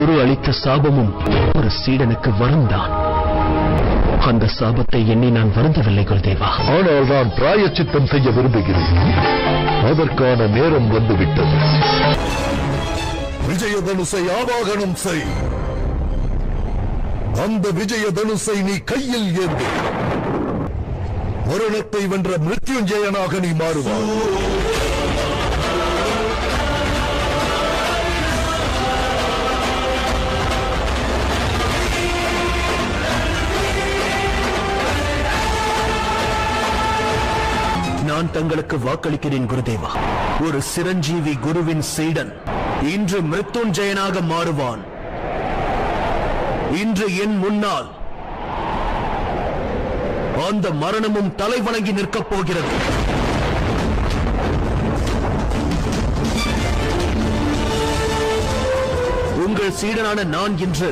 குரு அளித்த சாபமும் ஒரு சீடனுக்கு வருந்தான். அந்த சாபத்தை எண்ணி நான் வருந்தவில்லை குருதேவா. ஆனால் நான் பிராயச்சித்தம் செய்ய விரும்புகிறேன். அதற்கான நேரம் வந்துவிட்டது. விஜயதனுசை ஆவாகனம் செய். அந்த விஜயதனுசை நீ கையில் ஏந்து மரணத்தை வென்ற மிருத்யுஞ்சயனாக நீ மாறுவாய். நான் தங்களுக்கு வாக்களிக்கிறேன் குருதேவா. ஒரு சிரஞ்சீவி குருவின் சீடன் இன்று மிருத்யுஞ்சயனாக மாறுவான். இன்று என் முன்னால் அந்த மரணமும் தலை வணங்கி நிற்கப் போகிறது. உங்கள் சீடனான நான் இன்று